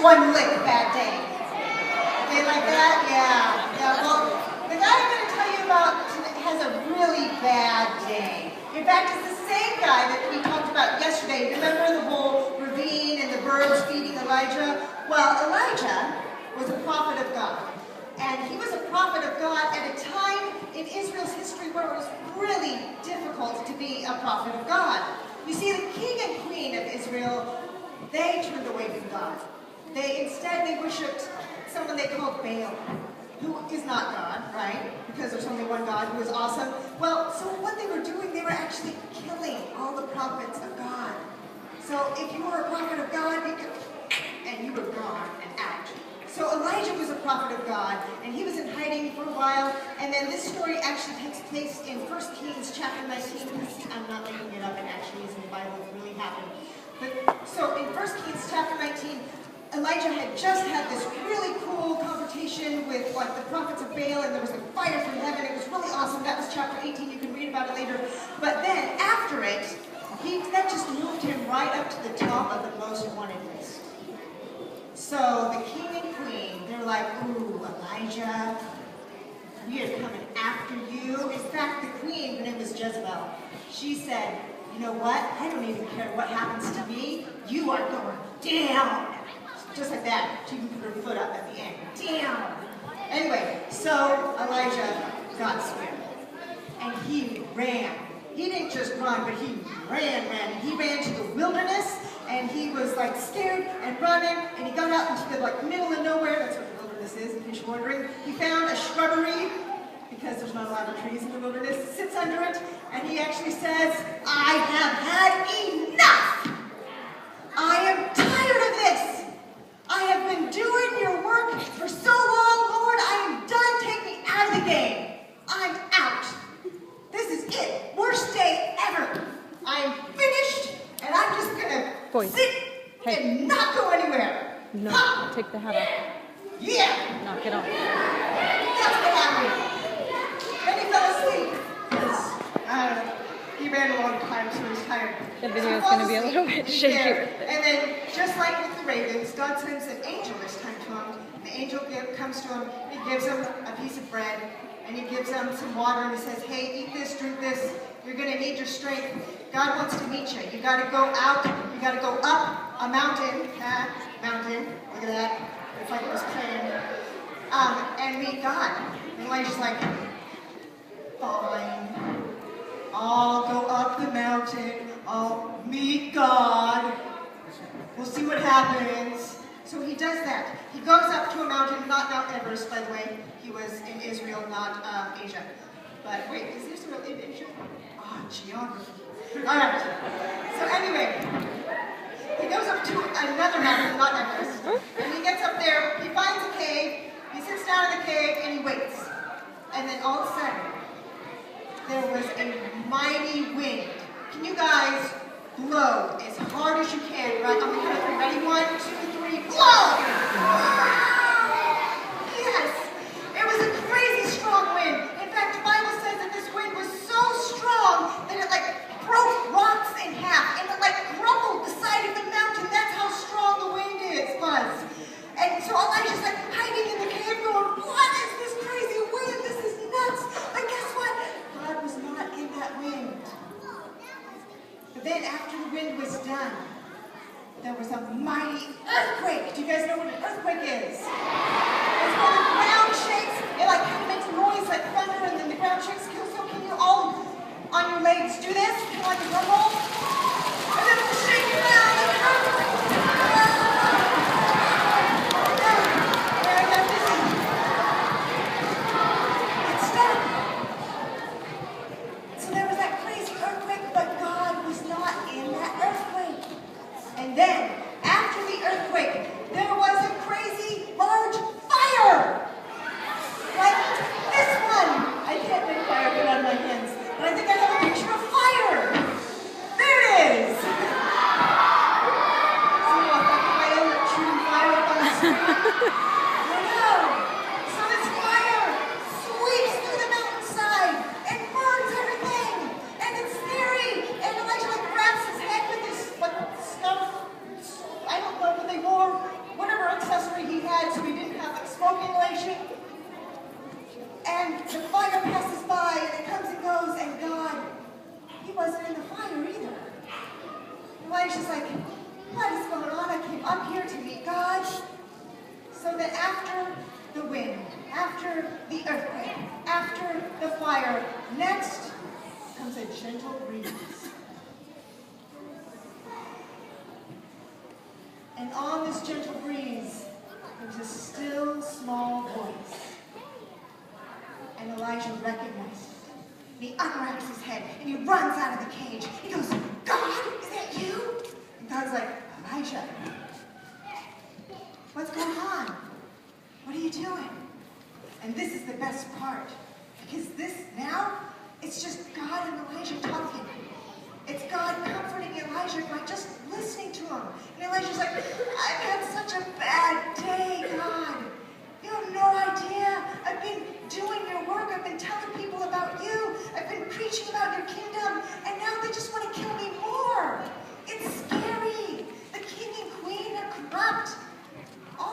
one lick bad day. Okay, like that? Yeah. Yeah, well, the guy I'm going to tell you about has a really bad day. In fact, it's the same guy that we talked about yesterday. Remember the whole ravine and the birds feeding Elijah? Well, Elijah was a prophet of God. And he was a prophet of God at a time in Israel's history where it was really difficult to be a prophet of God. You see, the king and queen of Israel, they turned away from God. Instead, they worshipped someone they called Baal, who is not God, right? Because there's only one God who is awesome. Well, so what they were doing, they were actually killing all the prophets of God. So if you were a prophet of God, and you were gone and out. So Elijah was a prophet of God, and he was in hiding for a while, and then this story actually takes place in 1 Kings chapter 19. I'm not making it up, it actually is in the Bible, it really happened. But so in 1 Kings chapter 19, Elijah had just had this really cool confrontation with like the prophets of Baal, and there was a fire from heaven. It was really awesome. That was chapter 18. You can read about it later. But then after it, that just moved him right up to the top of the most wanted list. So the king and queen, they're like, ooh, Elijah, we are coming after you. In fact, the queen, her name was Jezebel, she said, you know what? I don't even care what happens to me. You are going down. Just like that. She can put her foot up at the end. Down. Anyway, so Elijah got scared. And he ran. He didn't just run, but he ran. He ran to the wilderness, and he was like scared and running, and he got out into the like middle of nowhere. That's what the wilderness is, in case you're wondering. He found a shrubbery, because there's not a lot of trees in the wilderness, sits under it, and he actually says, I have had enough! I am tired of this! I have been doing your work for so long, Lord, I am done. Take me out of the game. I'm out. This is it. Worst day ever. I'm finished, and I'm just gonna sit and not go anywhere. No, take the hat off. Yeah. Knock it off. That's what happened. Then he fell asleep. I don't know. He ran a long time, so he's tired. The video is going to be a little bit shaky. And then, just like with the ravens, God sends an angel this time to him. The angel comes to him, he gives him a piece of bread, and he gives him some water, and he says, hey, eat this, drink this. You're going to need your strength. God wants to meet you. You got to go out. You got to go up a mountain. Mountain. Look at that. It's like it was praying. And meet God. And Elijah's like, fine. I'll go up the mountain. I'll meet God. We'll see what happens. So he does that. He goes up to a mountain, not Mount Everest, by the way. He was in Israel, not Asia. But wait, is Israel in Asia? Ah, geography. All right. So anyway, he goes up to another mountain, not Everest. And he gets up there, he finds a cave, he sits down in the cave, and he waits. And then all of a sudden, there was a mighty wind. Can you guys blow as hard as you can, right? On the count of three. Ready? 1, 2, 3, blow! Yes! It was a crazy strong wind. In fact, the Bible says that this wind was so strong that it like broke rocks in half and it like crumbled the side of the mountain. That's how strong the wind was. And so Elijah's like hiding in the cave going, what is this crazy wind? This is nuts. But guess what? God was not in that wind. But then after the wind was done, there was a mighty earthquake. Do you guys know what an earthquake is? It's when the ground shakes. It like kind of makes a noise like thunder, and then the ground shakes. So can you all on your legs do this? Kind of like a drum roll? And then we'll shake it around like an earthquake. And then, after the earthquake, there was a crazy large fire. Like this one. I can't make fire come out of my hands, but I think I have a picture of fire. There it is. See how effective I am at shooting fire up on the screen? I know. So this fire sweeps through the mountainside and burns everything. And it's scary. And Elijah like grabs his head with this like stuff. I don't know what they wore, whatever, a raging, and the fire passes by, and it comes and goes, and God, he wasn't in the fire either. Elijah's like, what is going on? I'm here to meet God. So that after the wind, after the earthquake, after the fire, next comes a gentle breeze. And on this gentle breeze, there's a still small voice. And Elijah recognized it. And he unwraps his head, and he runs out of the cage. He goes, God, is that you? And God's like, Elijah, what's going on? What are you doing? And this is the best part. Because this now, it's just God and Elijah talking. It's God comforting Elijah by just listening to him. And Elijah's like, I've had such a bad day, God. You have no idea. I've been doing your work. I've been telling people about you. I've been preaching about your kingdom. And now they just want to kill me more. It's scary. The king and queen are corrupt.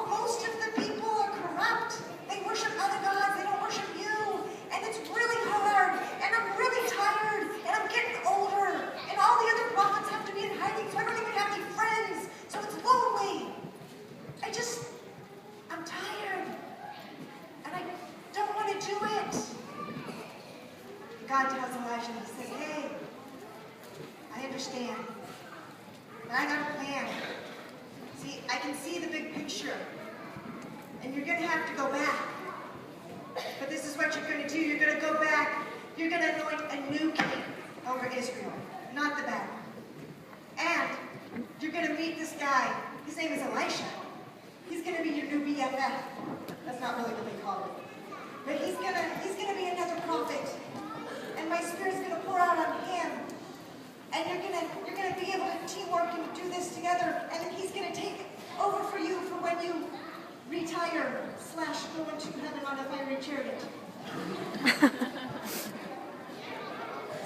Most of the people are corrupt. They worship other gods. They don't worship you. And it's really hard. And I'm really tired. And I'm getting older. And all the other prophets have to be in hiding, so I don't even have any friends. So it's lonely. I'm tired. And I don't want to do it. God tells Elijah, he says, hey, I understand. But I got a plan. See, I can see the big picture. And you're going to have to go back. But this is what you're going to do. You're going to go back. You're going to anoint a new king over Israel, not the bad one. And you're going to meet this guy. His name is Elisha. He's going to be your new BFF. That's not really what they call it. But he's going to be another prophet. And my spirit's going to pour out on him. And you're going to be able to teamwork and do this together. And then he's going to take over for you for when you retire / go into heaven on a fiery chariot.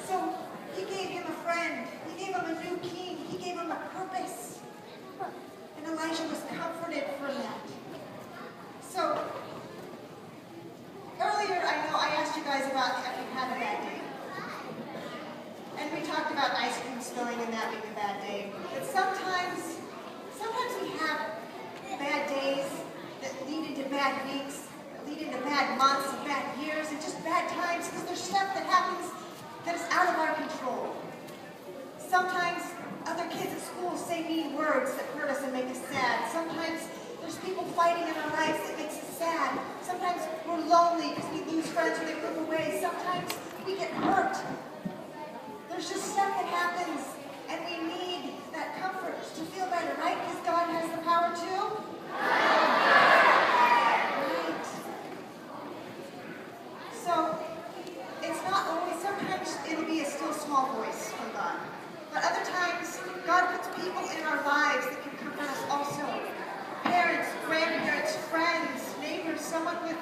So he gave him a friend. He gave him a new king. He gave him a purpose. And Elijah was comforted from that. So earlier, I know I asked you guys about if you had a bad day. And we talked about ice cream spilling and that being a bad day. But sometimes we have bad days that lead into bad weeks, that lead into bad months and bad years, and just bad times, because there's stuff that happens that is out of our control. Sometimes other kids at school say mean words that hurt us and make us sad. Sometimes there's people fighting in our lives that makes us sad. Sometimes we're lonely because we lose friends or they move away. Sometimes we get hurt. There's just stuff that happens, and we need that comfort to feel better, right? Because God has the power to. Right. So, it's not always, sometimes it'll be a still small voice from God. But other times, God puts people in our lives that can comfort us also. Parents, grandparents, friends, neighbors, someone with,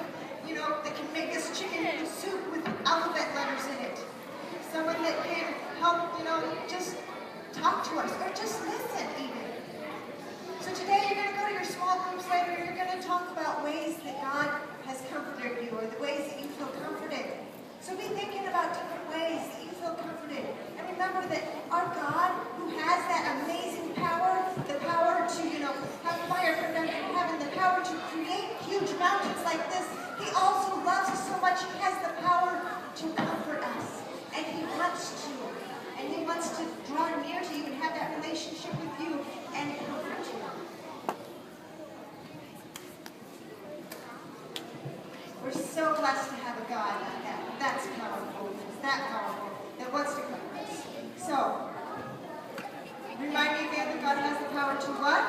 that can make us chicken soup with alphabet letters in it. Someone that can help, just talk to us or just listen even. So today you're going to go to your small groups later and you're going to talk about ways that God has comforted you or the ways that you feel comforted. So be thinking about different ways that you feel comforted. And remember that our God, who has that amazing power, the power to, have fire come down from heaven, the power to create huge mountains like this, he also loves us so much, he has the power to comfort us. And he wants to. And he wants to draw near to you and have that relationship with you and comfort you. We're so blessed to have a God like that. That's powerful. It's that powerful. That wants to comfort us. So, remind me again that God has the power to what?